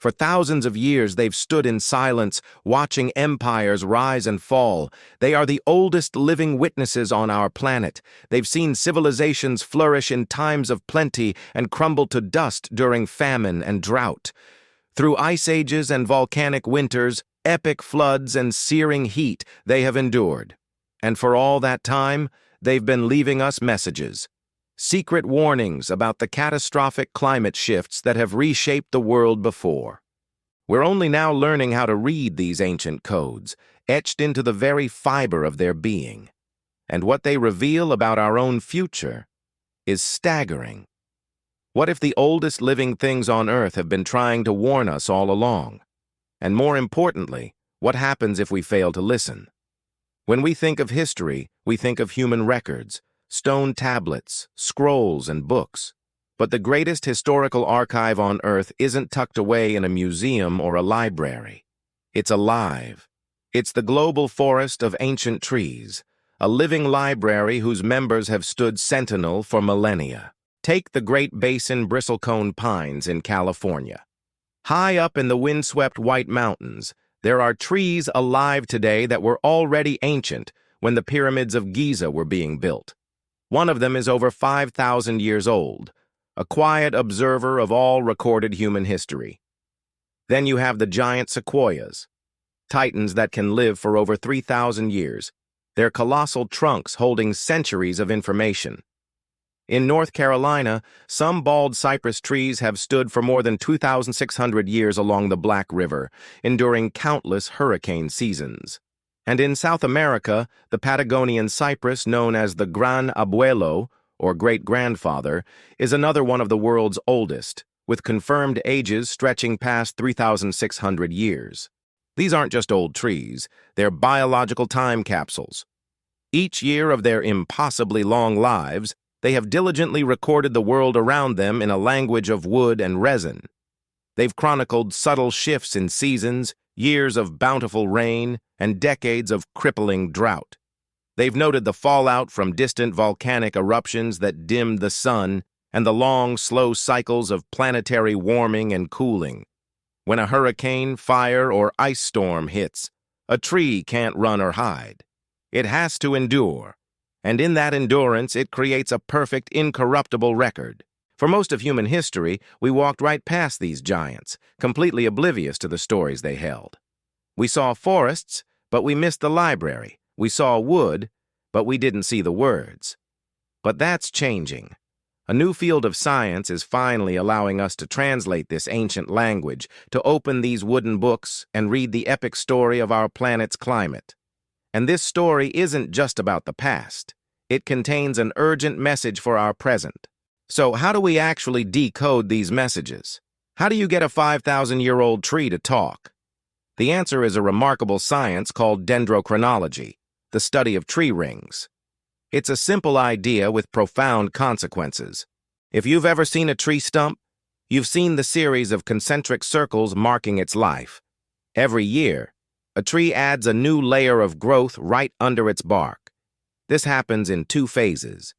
For thousands of years, they've stood in silence, watching empires rise and fall. They are the oldest living witnesses on our planet. They've seen civilizations flourish in times of plenty and crumble to dust during famine and drought. Through ice ages and volcanic winters, epic floods and searing heat, they have endured. And for all that time, they've been leaving us messages. Secret warnings about the catastrophic climate shifts that have reshaped the world before. We're only now learning how to read these ancient codes, etched into the very fiber of their being. And what they reveal about our own future is staggering. What if the oldest living things on Earth have been trying to warn us all along? And more importantly, what happens if we fail to listen? When we think of history, we think of human records, stone tablets, scrolls, and books. But the greatest historical archive on Earth isn't tucked away in a museum or a library. It's alive. It's the global forest of ancient trees, a living library whose members have stood sentinel for millennia. Take the Great Basin bristlecone pines in California. High up in the windswept White Mountains, there are trees alive today that were already ancient when the pyramids of Giza were being built. One of them is over 5,000 years old, a quiet observer of all recorded human history. Then you have the giant sequoias, titans that can live for over 3,000 years, their colossal trunks holding centuries of information. In North Carolina, some bald cypress trees have stood for more than 2,600 years along the Black River, enduring countless hurricane seasons. And in South America, the Patagonian cypress, known as the Gran Abuelo, or great-grandfather, is another one of the world's oldest, with confirmed ages stretching past 3,600 years. These aren't just old trees, they're biological time capsules. Each year of their impossibly long lives, they have diligently recorded the world around them in a language of wood and resin. They've chronicled subtle shifts in seasons, years of bountiful rain, and decades of crippling drought. They've noted the fallout from distant volcanic eruptions that dimmed the sun and the long, slow cycles of planetary warming and cooling. When a hurricane, fire, or ice storm hits, a tree can't run or hide. It has to endure, and in that endurance it creates a perfect, incorruptible record. For most of human history, we walked right past these giants, completely oblivious to the stories they held. We saw forests, but we missed the library. We saw wood, but we didn't see the words. But that's changing. A new field of science is finally allowing us to translate this ancient language, to open these wooden books and read the epic story of our planet's climate. And this story isn't just about the past. It contains an urgent message for our present. So how do we actually decode these messages? How do you get a 5,000-year-old tree to talk? The answer is a remarkable science called dendrochronology, the study of tree rings. It's a simple idea with profound consequences. If you've ever seen a tree stump, you've seen the series of concentric circles marking its life. Every year, a tree adds a new layer of growth right under its bark. This happens in two phases.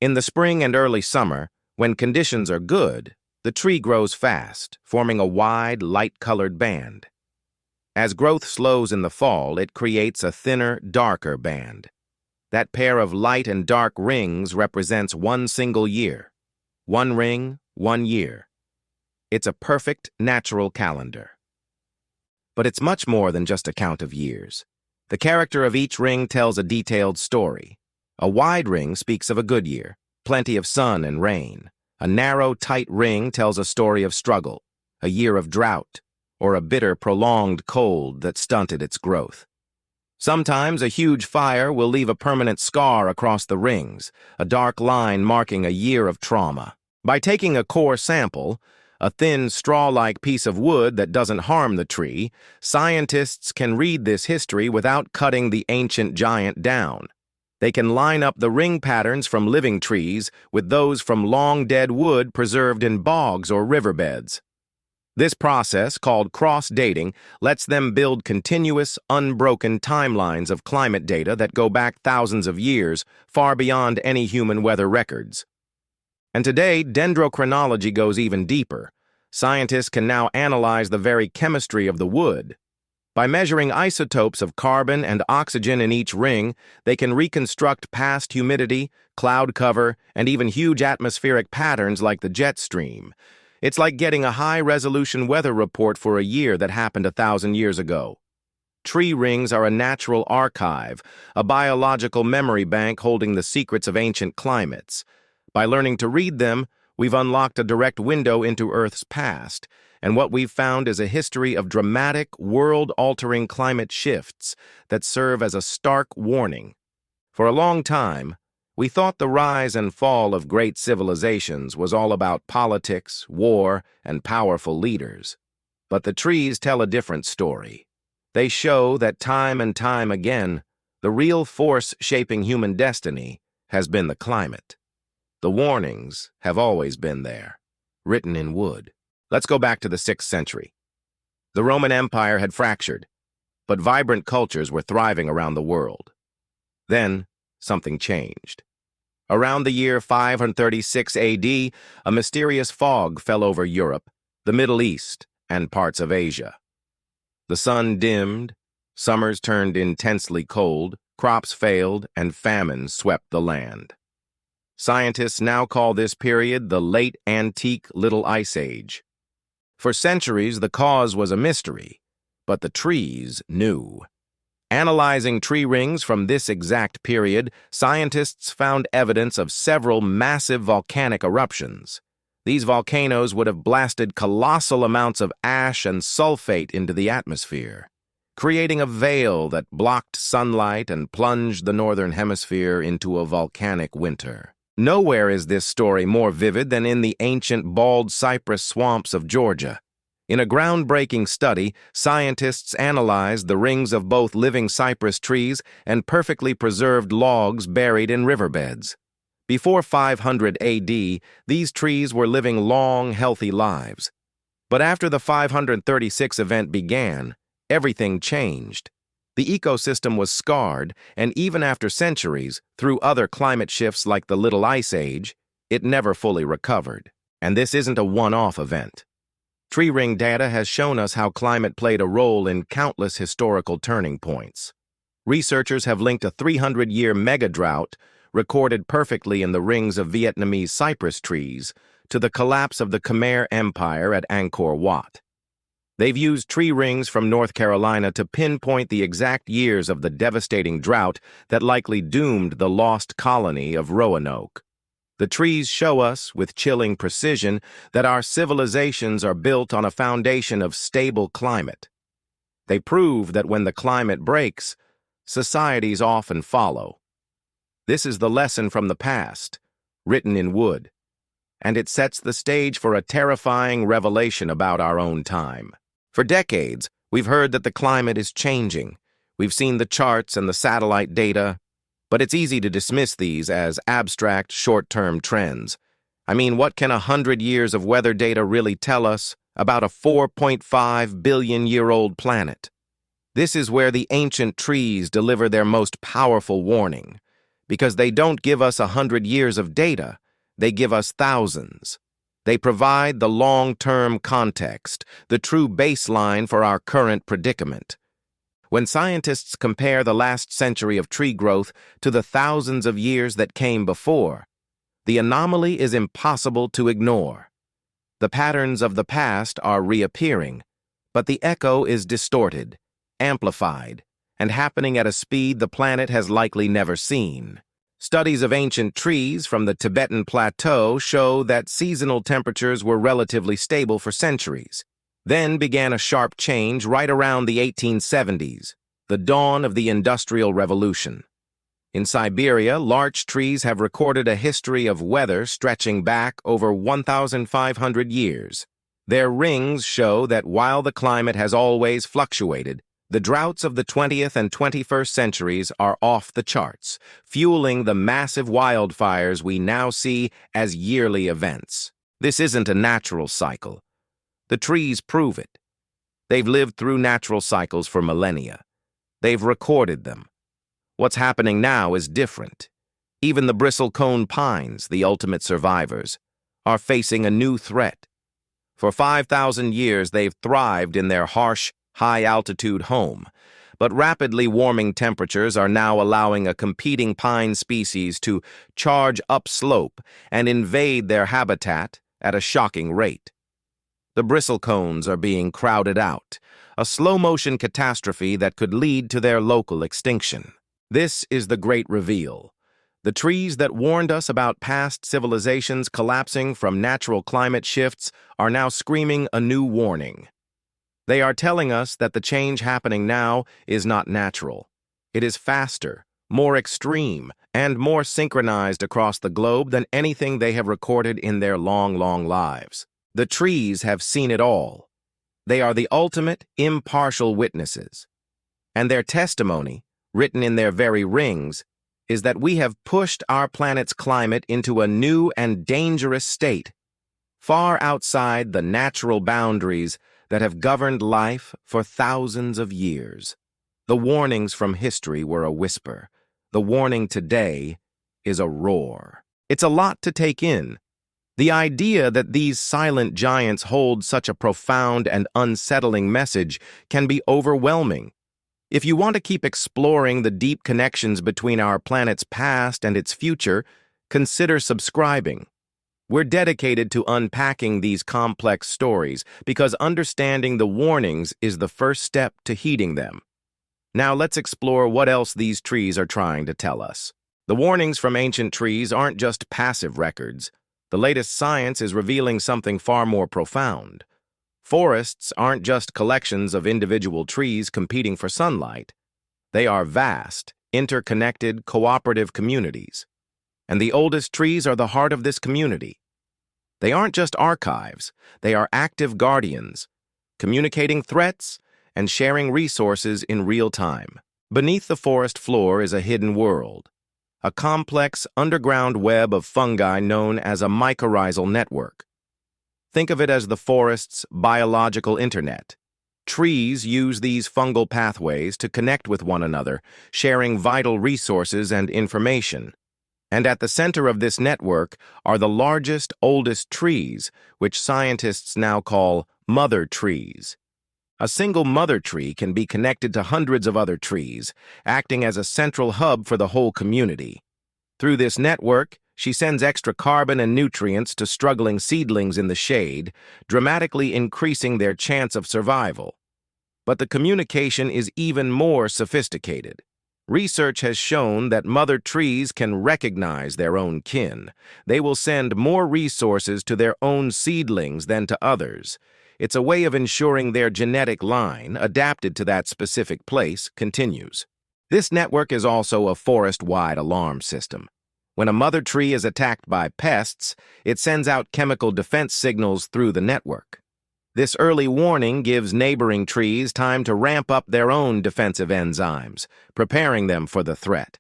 In the spring and early summer, when conditions are good, the tree grows fast, forming a wide, light-colored band. As growth slows in the fall, it creates a thinner, darker band. That pair of light and dark rings represents one single year. One ring, 1 year. It's a perfect, natural calendar. But it's much more than just a count of years. The character of each ring tells a detailed story. A wide ring speaks of a good year, plenty of sun and rain. A narrow, tight ring tells a story of struggle, a year of drought, or a bitter, prolonged cold that stunted its growth. Sometimes a huge fire will leave a permanent scar across the rings, a dark line marking a year of trauma. By taking a core sample, a thin, straw-like piece of wood that doesn't harm the tree, scientists can read this history without cutting the ancient giant down. They can line up the ring patterns from living trees with those from long-dead wood preserved in bogs or riverbeds. This process, called cross-dating, lets them build continuous, unbroken timelines of climate data that go back thousands of years, far beyond any human weather records. And today, dendrochronology goes even deeper. Scientists can now analyze the very chemistry of the wood. By measuring isotopes of carbon and oxygen in each ring, they can reconstruct past humidity, cloud cover, and even huge atmospheric patterns like the jet stream. It's like getting a high-resolution weather report for a year that happened 1,000 years ago. Tree rings are a natural archive, a biological memory bank holding the secrets of ancient climates. By learning to read them, we've unlocked a direct window into Earth's past, and what we've found is a history of dramatic, world-altering climate shifts that serve as a stark warning. For a long time, we thought the rise and fall of great civilizations was all about politics, war, and powerful leaders. But the trees tell a different story. They show that time and time again, the real force shaping human destiny has been the climate. The warnings have always been there, written in wood. Let's go back to the 6th century. The Roman Empire had fractured, but vibrant cultures were thriving around the world. Then, something changed. Around the year 536 AD, a mysterious fog fell over Europe, the Middle East, and parts of Asia. The sun dimmed, summers turned intensely cold, crops failed, and famine swept the land. Scientists now call this period the Late Antique Little Ice Age. For centuries, the cause was a mystery, but the trees knew. Analyzing tree rings from this exact period, scientists found evidence of several massive volcanic eruptions. These volcanoes would have blasted colossal amounts of ash and sulfate into the atmosphere, creating a veil that blocked sunlight and plunged the northern hemisphere into a volcanic winter. Nowhere is this story more vivid than in the ancient bald cypress swamps of Georgia. In a groundbreaking study, scientists analyzed the rings of both living cypress trees and perfectly preserved logs buried in riverbeds. Before 500 AD, these trees were living long, healthy lives. But after the 536 event began, everything changed. The ecosystem was scarred, and even after centuries, through other climate shifts like the Little Ice Age, it never fully recovered. And this isn't a one-off event. Tree ring data has shown us how climate played a role in countless historical turning points. Researchers have linked a 300-year mega-drought, recorded perfectly in the rings of Vietnamese cypress trees, to the collapse of the Khmer Empire at Angkor Wat. They've used tree rings from North Carolina to pinpoint the exact years of the devastating drought that likely doomed the lost colony of Roanoke. The trees show us, with chilling precision, that our civilizations are built on a foundation of stable climate. They prove that when the climate breaks, societies often follow. This is the lesson from the past, written in wood, and it sets the stage for a terrifying revelation about our own time. For decades, we've heard that the climate is changing. We've seen the charts and the satellite data, but it's easy to dismiss these as abstract, short-term trends. I mean, what can 100 years of weather data really tell us about a 4.5 billion-year-old planet? This is where the ancient trees deliver their most powerful warning, because they don't give us 100 years of data, they give us thousands. They provide the long-term context, the true baseline for our current predicament. When scientists compare the last century of tree growth to the thousands of years that came before, the anomaly is impossible to ignore. The patterns of the past are reappearing, but the echo is distorted, amplified, and happening at a speed the planet has likely never seen. Studies of ancient trees from the Tibetan Plateau show that seasonal temperatures were relatively stable for centuries. Then began a sharp change right around the 1870s, the dawn of the Industrial Revolution. In Siberia, larch trees have recorded a history of weather stretching back over 1,500 years. Their rings show that while the climate has always fluctuated, the droughts of the 20th and 21st centuries are off the charts, fueling the massive wildfires we now see as yearly events. This isn't a natural cycle. The trees prove it. They've lived through natural cycles for millennia. They've recorded them. What's happening now is different. Even the bristlecone pines, the ultimate survivors, are facing a new threat. For 5,000 years, they've thrived in their harsh, high-altitude home. But rapidly warming temperatures are now allowing a competing pine species to charge upslope and invade their habitat at a shocking rate. The bristlecones are being crowded out, a slow-motion catastrophe that could lead to their local extinction. This is the great reveal. The trees that warned us about past civilizations collapsing from natural climate shifts are now screaming a new warning. They are telling us that the change happening now is not natural. It is faster, more extreme, and more synchronized across the globe than anything they have recorded in their long, long lives. The trees have seen it all. They are the ultimate, impartial witnesses. And their testimony, written in their very rings, is that we have pushed our planet's climate into a new and dangerous state, far outside the natural boundaries that have governed life for thousands of years. The warnings from history were a whisper. The warning today is a roar. It's a lot to take in. The idea that these silent giants hold such a profound and unsettling message can be overwhelming. If you want to keep exploring the deep connections between our planet's past and its future, consider subscribing. We're dedicated to unpacking these complex stories because understanding the warnings is the first step to heeding them. Now let's explore what else these trees are trying to tell us. The warnings from ancient trees aren't just passive records. The latest science is revealing something far more profound. Forests aren't just collections of individual trees competing for sunlight. They are vast, interconnected, cooperative communities. And the oldest trees are the heart of this community. They aren't just archives, they are active guardians, communicating threats and sharing resources in real time. Beneath the forest floor is a hidden world, a complex underground web of fungi known as a mycorrhizal network. Think of it as the forest's biological internet. Trees use these fungal pathways to connect with one another, sharing vital resources and information. And at the center of this network are the largest, oldest trees, which scientists now call mother trees. A single mother tree can be connected to hundreds of other trees, acting as a central hub for the whole community. Through this network, she sends extra carbon and nutrients to struggling seedlings in the shade, dramatically increasing their chance of survival. But the communication is even more sophisticated. Research has shown that mother trees can recognize their own kin. They will send more resources to their own seedlings than to others. It's a way of ensuring their genetic line, adapted to that specific place, continues. This network is also a forest-wide alarm system. When a mother tree is attacked by pests, it sends out chemical defense signals through the network. This early warning gives neighboring trees time to ramp up their own defensive enzymes, preparing them for the threat.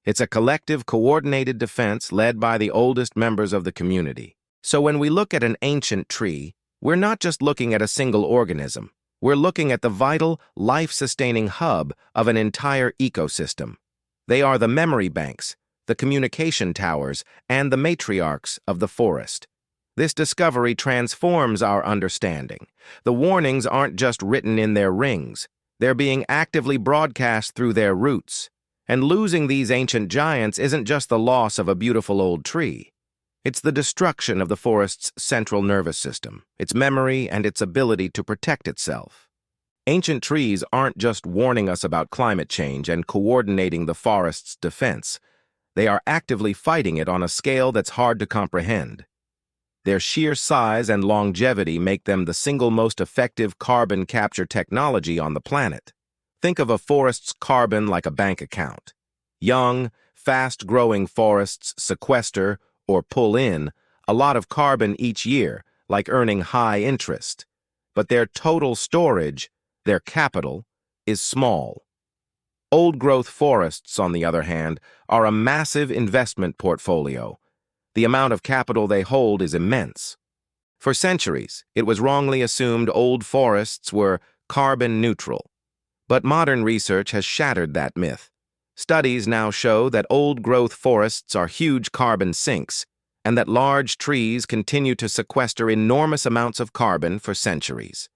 It's a collective, coordinated defense led by the oldest members of the community. So when we look at an ancient tree, we're not just looking at a single organism. We're looking at the vital, life-sustaining hub of an entire ecosystem. They are the memory banks, the communication towers, and the matriarchs of the forest. This discovery transforms our understanding. The warnings aren't just written in their rings. They're being actively broadcast through their roots. And losing these ancient giants isn't just the loss of a beautiful old tree. It's the destruction of the forest's central nervous system, its memory, and its ability to protect itself. Ancient trees aren't just warning us about climate change and coordinating the forest's defense. They are actively fighting it on a scale that's hard to comprehend. Their sheer size and longevity make them the single most effective carbon capture technology on the planet. Think of a forest's carbon like a bank account. Young, fast-growing forests sequester or pull in a lot of carbon each year, like earning high interest. But their total storage, their capital, is small. Old-growth forests, on the other hand, are a massive investment portfolio. The amount of capital they hold is immense. For centuries, it was wrongly assumed old forests were carbon neutral. But modern research has shattered that myth. Studies now show that old-growth forests are huge carbon sinks, and that large trees continue to sequester enormous amounts of carbon for centuries.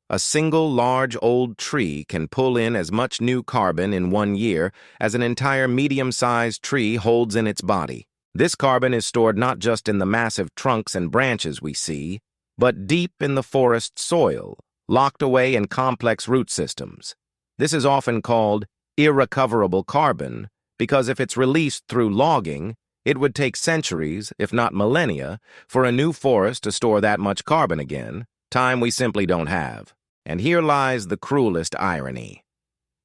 A single large old tree can pull in as much new carbon in 1 year as an entire medium-sized tree holds in its body. This carbon is stored not just in the massive trunks and branches we see, but deep in the forest soil, locked away in complex root systems. This is often called irrecoverable carbon because if it's released through logging, it would take centuries, if not millennia, for a new forest to store that much carbon again, time we simply don't have. And here lies the cruelest irony.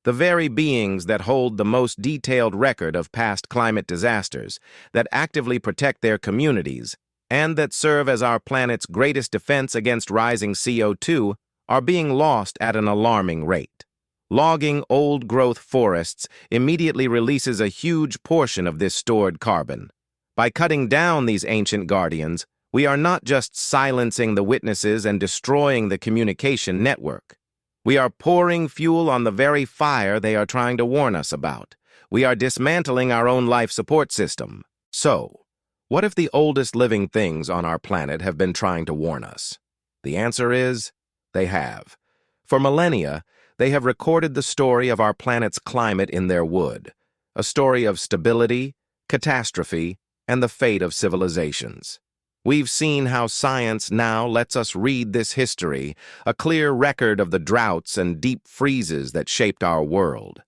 The very beings that hold the most detailed record of past climate disasters, that actively protect their communities, and that serve as our planet's greatest defense against rising CO2, are being lost at an alarming rate. Logging old-growth forests immediately releases a huge portion of this stored carbon. By cutting down these ancient guardians, we are not just silencing the witnesses and destroying the communication network. We are pouring fuel on the very fire they are trying to warn us about. We are dismantling our own life support system. So, what if the oldest living things on our planet have been trying to warn us? The answer is, they have. For millennia, they have recorded the story of our planet's climate in their wood, a story of stability, catastrophe, and the fate of civilizations. We've seen how science now lets us read this history, a clear record of the droughts and deep freezes that shaped our world.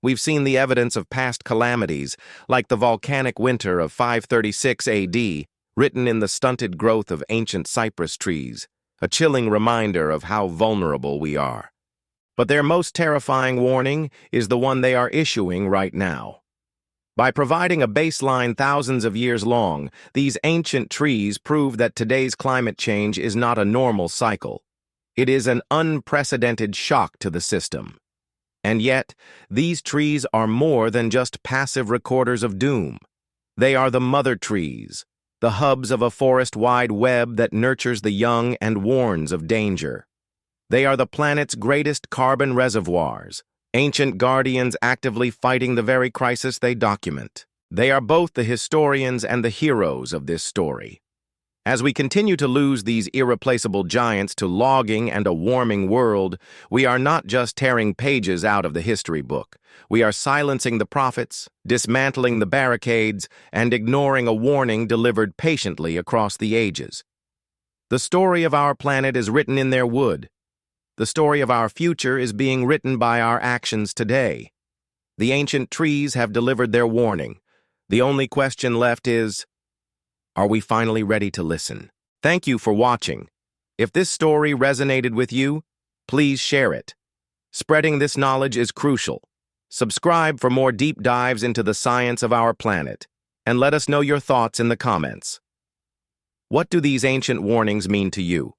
We've seen the evidence of past calamities, like the volcanic winter of 536 AD, written in the stunted growth of ancient cypress trees, a chilling reminder of how vulnerable we are. But their most terrifying warning is the one they are issuing right now. By providing a baseline thousands of years long, these ancient trees prove that today's climate change is not a normal cycle. It is an unprecedented shock to the system. And yet, these trees are more than just passive recorders of doom. They are the mother trees, the hubs of a forest-wide web that nurtures the young and warns of danger. They are the planet's greatest carbon reservoirs, ancient guardians actively fighting the very crisis they document. They are both the historians and the heroes of this story. As we continue to lose these irreplaceable giants to logging and a warming world, we are not just tearing pages out of the history book. We are silencing the prophets, dismantling the barricades, and ignoring a warning delivered patiently across the ages. The story of our planet is written in their wood. The story of our future is being written by our actions today. The ancient trees have delivered their warning. The only question left is, are we finally ready to listen? Thank you for watching. If this story resonated with you, please share it. Spreading this knowledge is crucial. Subscribe for more deep dives into the science of our planet, and let us know your thoughts in the comments. What do these ancient warnings mean to you?